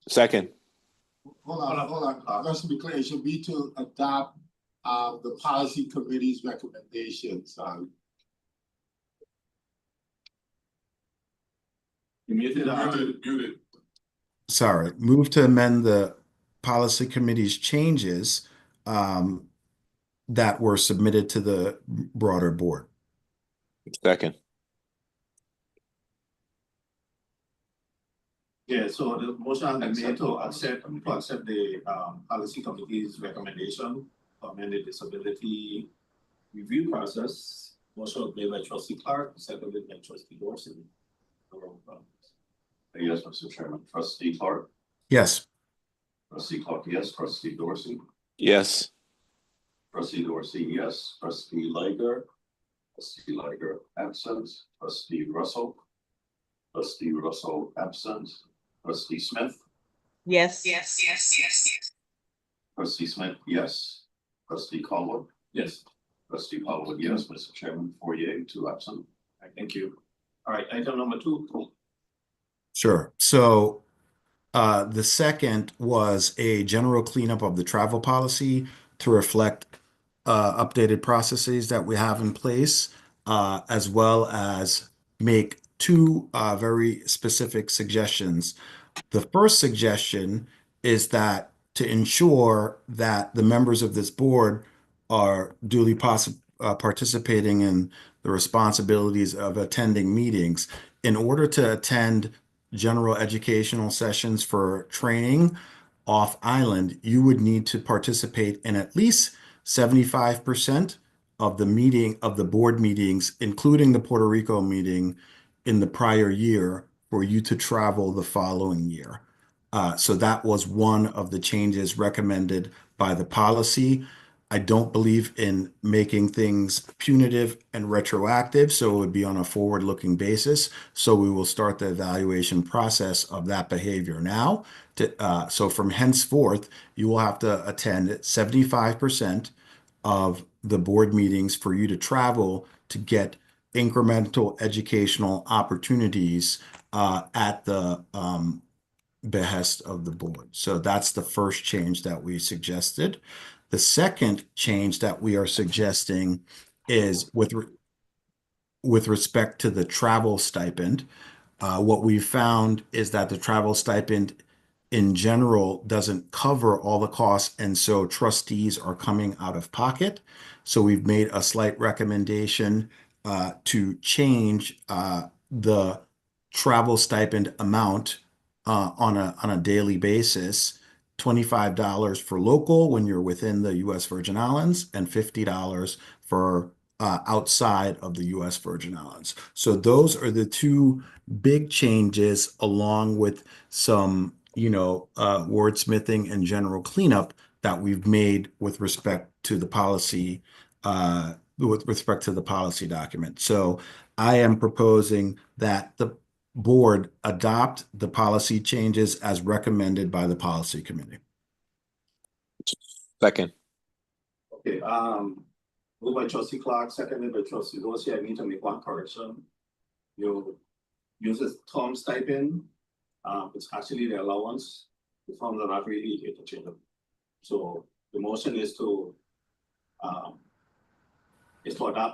Second. Hold on. Just to be clear, it should be to adopt the policy committee's recommendations. You muted. Sorry, move to amend the policy committee's changes that were submitted to the broader board. Second. Yeah, so the motion has been made to accept the policy committee's recommendation to amend the disability review process. Motion was made by Trustee Clark, seconded by Trustee Dorsey. Yes, Mr. Chairman. Trustee Clark. Yes. Trustee Clark, yes. Trustee Dorsey. Yes. Trustee Dorsey, yes. Trustee Liger. Trustee Liger absent. Trustee Russell. Trustee Russell absent. Trustee Smith. Yes. Trustee Smith, yes. Trustee Caldwell. Yes. Trustee Caldwell, yes. Mr. Chairman, 4 2 absent. All right, thank you. All right, item number 2. Sure. So the second was a general cleanup of the travel policy to reflect updated processes that we have in place, as well as make two very specific suggestions. The first suggestion is that to ensure that the members of this board are duly participating in the responsibilities of attending meetings. In order to attend general educational sessions for training off island, you would need to participate in at least 75% of the board meetings, including the Puerto Rico meeting in the prior year for you to travel the following year. So that was one of the changes recommended by the policy. I don't believe in making things punitive and retroactive, so it would be on a forward-looking basis. So we will start the evaluation process of that behavior now. So from henceforth, you will have to attend 75% of the board meetings for you to travel to get incremental educational opportunities at the behest of the board. So that's the first change that we suggested. The second change that we are suggesting is with respect to the travel stipend. What we found is that the travel stipend in general doesn't cover all the costs, and so trustees are coming out of pocket. So we've made a slight recommendation to change the travel stipend amount on a daily basis, $25 for local when you're within the U.S. Virgin Islands and $50 for outside of the U.S. Virgin Islands. So those are the two big changes, along with some, wordsmithing and general cleanup that we've made with respect to the policy, document. So I am proposing that the board adopt the policy changes as recommended by the policy committee. Second. Okay, moved by Trustee Clark, seconded by Trustee Dorsey. I need to make one correction. You use the term stipend. It's actually the allowance. The funds are not really interchangeable. So the motion is to adopt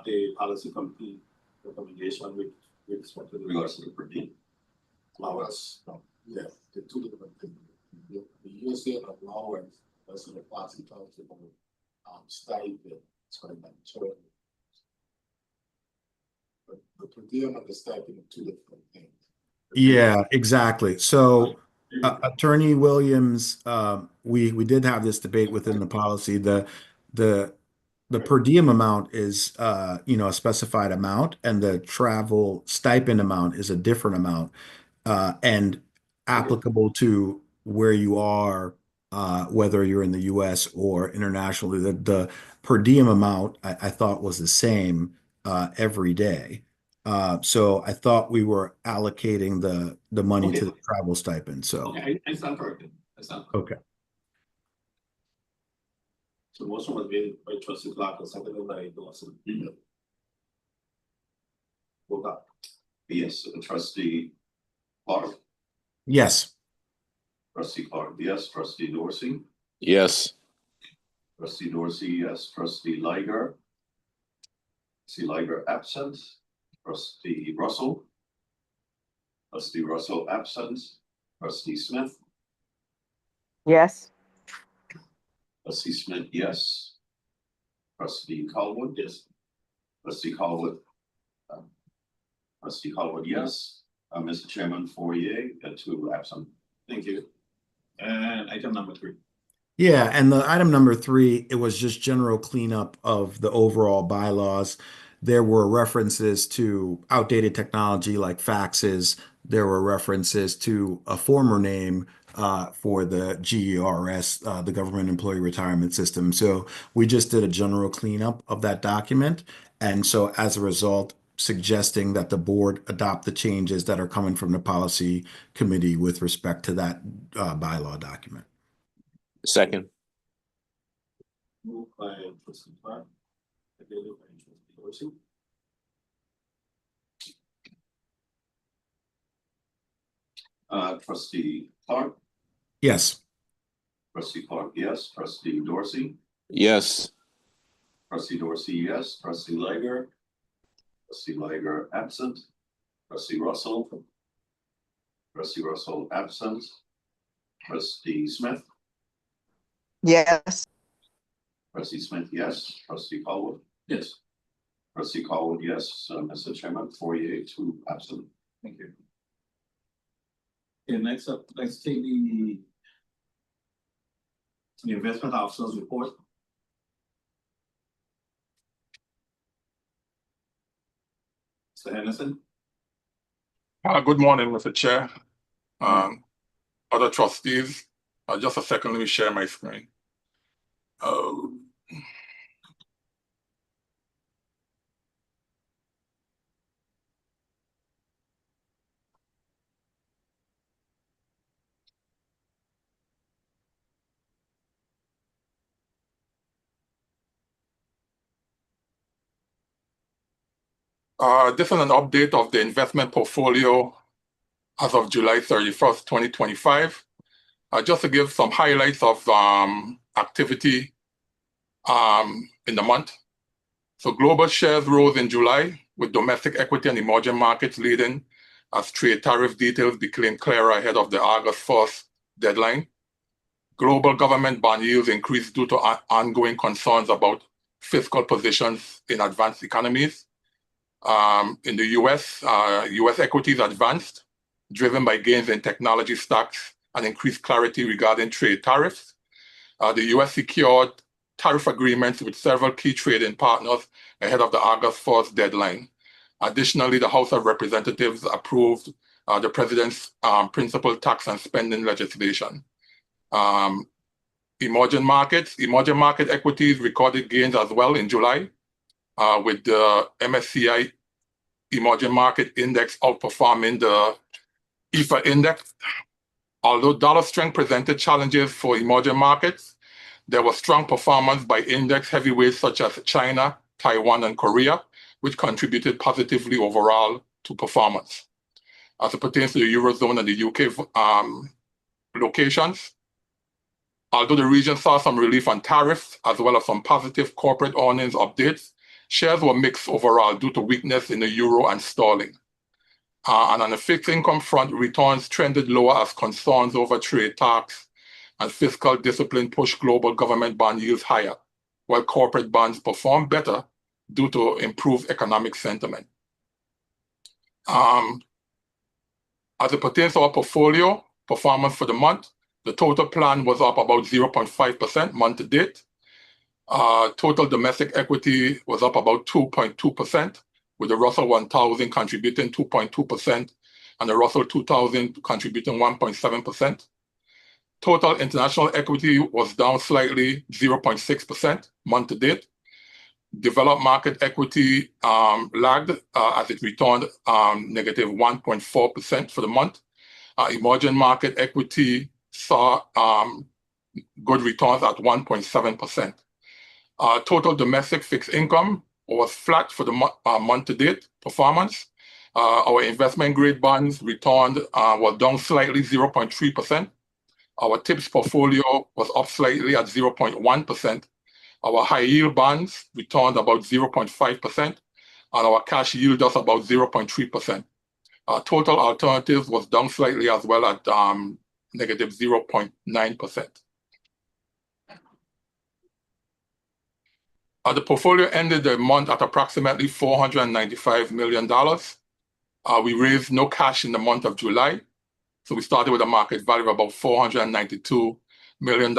the policy committee recommendation with respect to Regards to the per diem. Allowance. Yeah, the two different things. The USA allowance that's in the policy council stipend. But the per diem and the stipend are two different things. Yeah, exactly. So Attorney Williams, we did have this debate within the policy. The per diem amount is a specified amount, and the travel stipend amount is a different amount, and applicable to where you are, whether you're in the US or internationally. The per diem amount I thought was the same every day. So I thought we were allocating the money to the travel stipend. So okay, I stand corrected. okay. So motion was made by Trustee Clark and seconded by Dorsey. Vote up. Yes, Trustee Clark. Yes. Trustee Clark, yes. Trustee Dorsey. Yes. Trustee Dorsey, yes. Trustee Liger. Trustee Liger absent. Trustee Russell. Trustee Russell absent. Trustee Smith. Yes. Trustee Smith, yes. Trustee Colwood, yes. Trustee Colwood. Trustee Colwood, yes. Mr. Chairman, 4 yea and 2 absent. Thank you. And item number 3. Yeah, and the item number 3, it was just general cleanup of the overall bylaws. There were references to outdated technology like faxes. There were references to a former name for the GERS, the Government Employee Retirement System. So we just did a general cleanup of that document. And so as a result, suggesting that the board adopt the changes that are coming from the policy committee with respect to that bylaw document. Second. Moved by Trustee Clark, seconded by Trustee Dorsey. Trustee Clark. Yes. Trustee Clark, yes. Trustee Dorsey. Yes. Trustee Dorsey, yes. Trustee Liger. Trustee Liger absent. Trustee Russell. Trustee Russell absent. Trustee Smith. Yes. Trustee Smith, yes. Trustee Colwood. Yes. Trustee Colwood, yes. Mr. Chairman, 4 yea, 2 absent. Thank you. Okay, next up, let's take the investment officer's report. Mr. Henderson. Good morning, Mr. Chair. Other trustees, just a second, let me share my screen. This is an update of the investment portfolio as of July 31st, 2025. Just to give some highlights of activity in the month. So global shares rose in July, with domestic equity and emerging markets leading as trade tariff details became clearer ahead of the August 1st deadline. Global government bond yields increased due to ongoing concerns about fiscal positions in advanced economies. In the US, US equities advanced, driven by gains in technology stocks and increased clarity regarding trade tariffs. The US secured tariff agreements with several key trading partners ahead of the August 1st deadline. Additionally, the House of Representatives approved the President's principal tax and spending legislation. Emerging market equities recorded gains as well in July, with the MSCI Emerging Market Index outperforming the EFA Index. Although dollar strength presented challenges for emerging markets, there was strong performance by index heavyweights such as China, Taiwan, and Korea, which contributed positively overall to performance. As it pertains to the Eurozone and the UK locations, although the region saw some relief on tariffs as well as some positive corporate earnings updates, shares were mixed overall due to weakness in the euro and sterling. And on the fixed income front, returns trended lower as concerns over trade talks and fiscal discipline pushed global government bond yields higher, while corporate bonds performed better due to improved economic sentiment. As it pertains to our portfolio performance for the month, the total plan was up about 0.5% month to date. Total domestic equity was up about 2.2%, with the Russell 1000 contributing 2.2% and the Russell 2000 contributing 1.7%. Total international equity was down slightly, 0.6% month to date. Developed market equity lagged as it returned negative 1.4% for the month. Emerging market equity saw good returns at 1.7%. Total domestic fixed income was flat for the month to date performance. Our investment grade bonds returned was down slightly, 0.3%. Our TIPS portfolio was up slightly at 0.1%. Our high yield bonds returned about 0.5%, and our cash yield just about 0.3%. Our total alternatives was down slightly as well at negative 0.9%. The portfolio ended the month at approximately $495 million. We raised no cash in the month of July. So we started with a market value of about $492 million.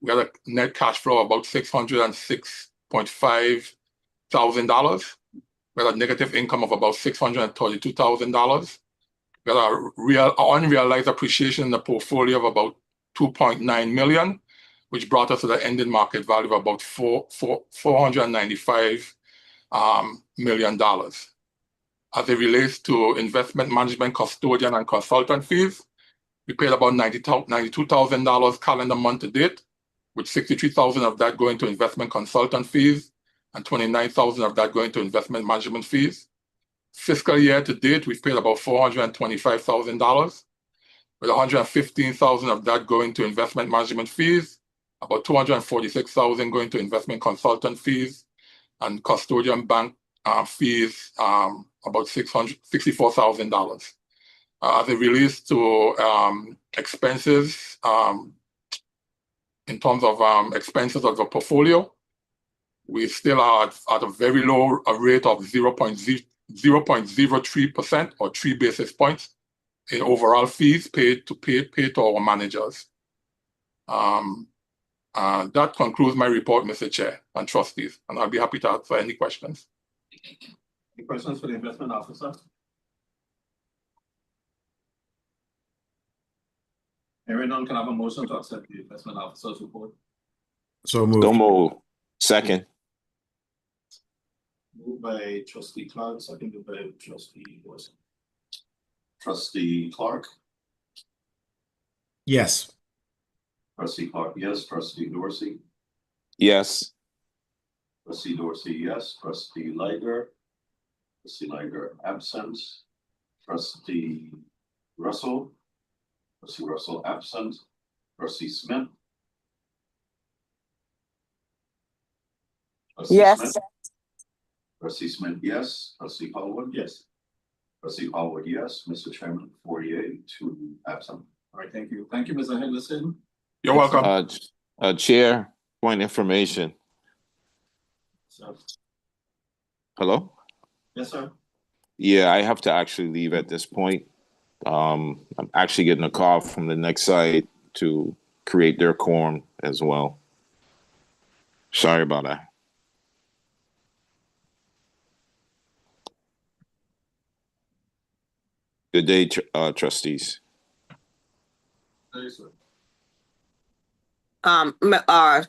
We had a net cash flow of about $606.5 thousand. We had a negative income of about $632,000. We had a unrealized appreciation in the portfolio of about $2.9 million, which brought us to the ending market value of about $495 million. As it relates to investment management, custodian, and consultant fees, we paid about $92,000 calendar month to date, with $63,000 of that going to investment consultant fees and $29,000 of that going to investment management fees. Fiscal year to date, we've paid about $425,000, with $115,000 of that going to investment management fees, about $246,000 going to investment consultant fees, and custodian bank fees, about $64,000. As it relates to expenses, in terms of expenses of the portfolio, we still are at a very low rate of 0.03% or 3 basis points in overall fees paid to our managers. That concludes my report, Mr. Chair and trustees, and I'll be happy to answer any questions. Any questions for the investment officer? Hearing none, can I have a motion to accept the investment officer's report? So moved. Don't move. Second. Moved by trustee Clark, seconded by trustee Wilson. Trustee Clark, Yes. trustee Clark, yes. Trustee Dorsey, Yes. trustee Dorsey, yes. Trustee Liger absent. Trustee Russell absent. Trustee Smith. Trustee Yes. Smith? Trustee Smith, yes. Trustee Holwood? Yes. Trustee Holwood, yes. Mr. Chairman, 48, 2 absent. All right, thank you. Thank you, Mr. Henderson. You're welcome. Chair, point information. So, Hello? yes, sir. Yeah, I have to actually leave at this point. I'm actually getting a call from the next site to create their quorum as well. Sorry about that. Good day, trustees. Yes, sir.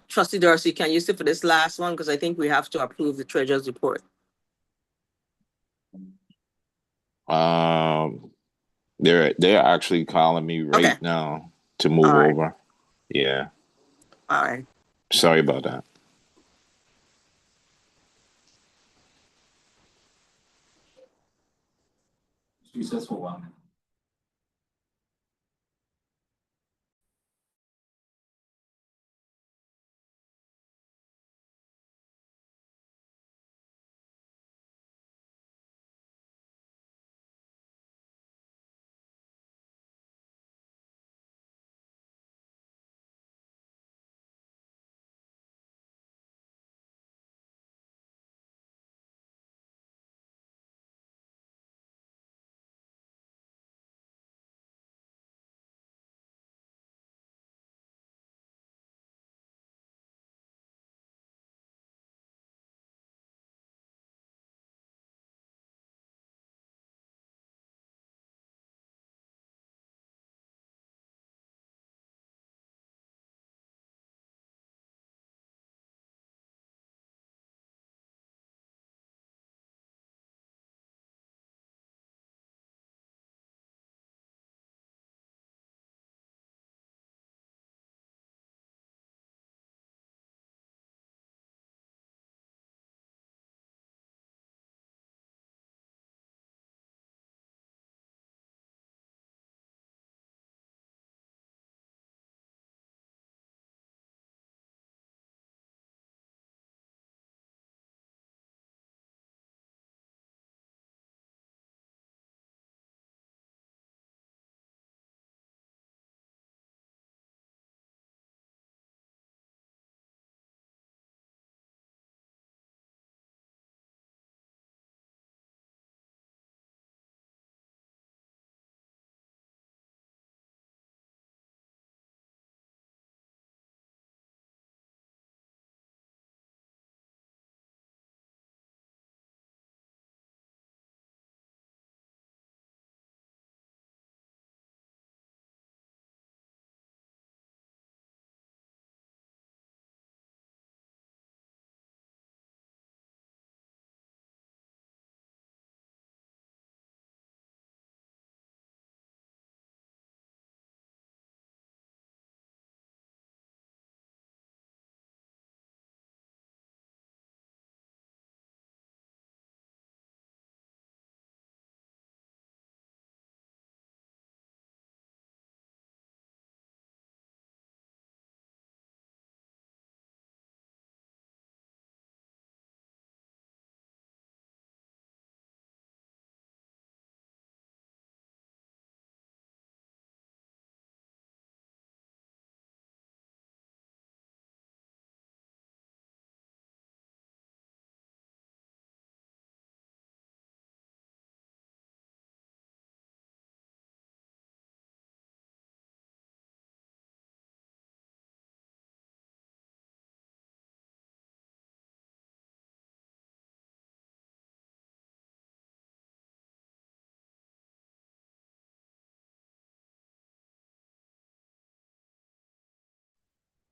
Trustee Dorsey, can you sit for this last one? Because I think we have to approve the treasurer's report. They're actually calling me right Okay. now to move All right. over. Yeah. All right. Sorry about that. Recess for 1 minute.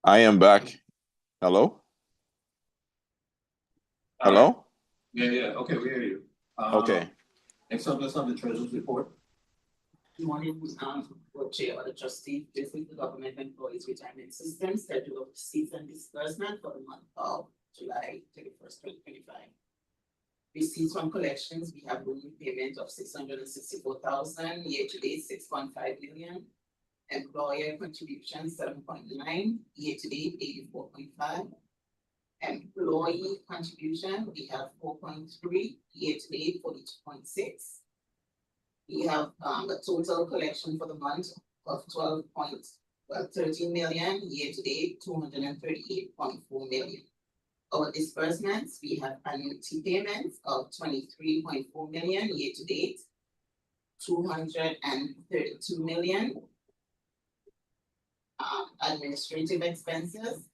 I am back. Hello? Hello? Yeah, okay, we hear you. Okay. Next up, let's have the treasurer's report. Good morning, Board Chair, the trustee, this is the government employees retirement system schedule of receipts and disbursement for the month of July 31st, 2025. Receipts from collections, we have loan repayment of 664,000, year to date 6.5 million. Employer contribution 7.9, year to date 84.5. Employee contribution, we have 4.3, year to date 42.6. We have a total collection for the month of 13 million, year to date 238.4 million. Our disbursements, we have annuity payments of 23.4 million, year to date 232 million. Administrative expenses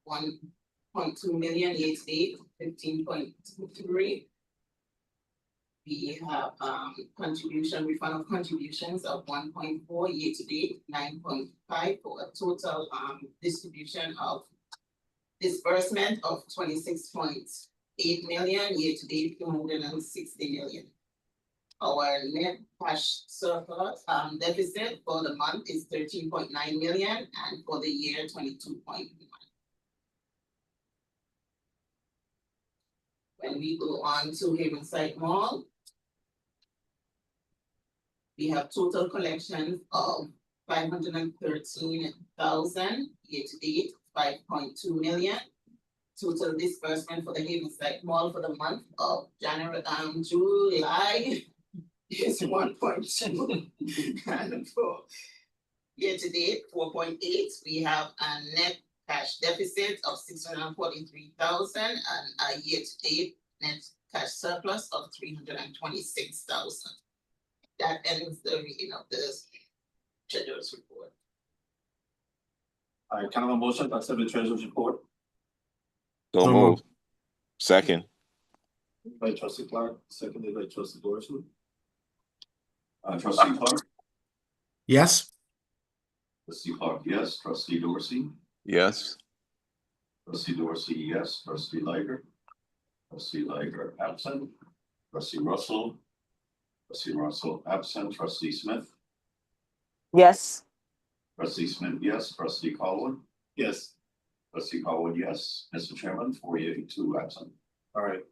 1.2 million, year to date 15.23. We have contribution, refund of contributions of 1.4, year to date 9.5, for a total distribution of disbursement of 26.8 million, year to date 260 million. Our net cash surplus deficit for the month is 13.9 million, and for the year 22.1. When we go on to Havenside Mall, we have total collections of 513,000, year to date 5.2 million. Total disbursement for the Havenside Mall for the month of July is 1.2, and for year to date 4.8. We have a net cash deficit of 643,000 and a year to date net cash surplus of 326,000. That ends the reading of the treasurer's report. All right, can I have a motion to accept the treasurer's report? So So move. moved. Second. By trustee Clark, seconded by trustee Dorsey. Trustee Clark, Yes. trustee Clark, yes, trustee Dorsey, Yes. trustee Dorsey, yes, trustee Liger, absent, trustee Russell, absent, trustee Smith, Yes. yes, trustee Colwood, Yes, trustee Colwood, yes, Mr. Chairman, 482 absent. all right.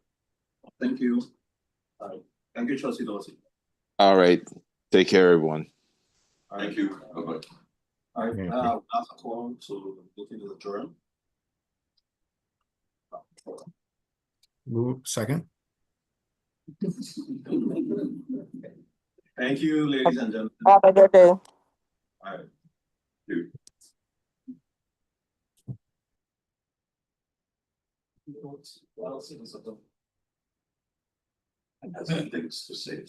Thank you. All right, thank you, trustee Dorsey. All right. Take care, everyone. All right. Thank you. Bye-bye. All right, Yeah. now ask a quorum to look into the adjourn. Move second. Thank you, ladies and gentlemen. Have a good day. All right. You. Well, citizens of the- And has things to say.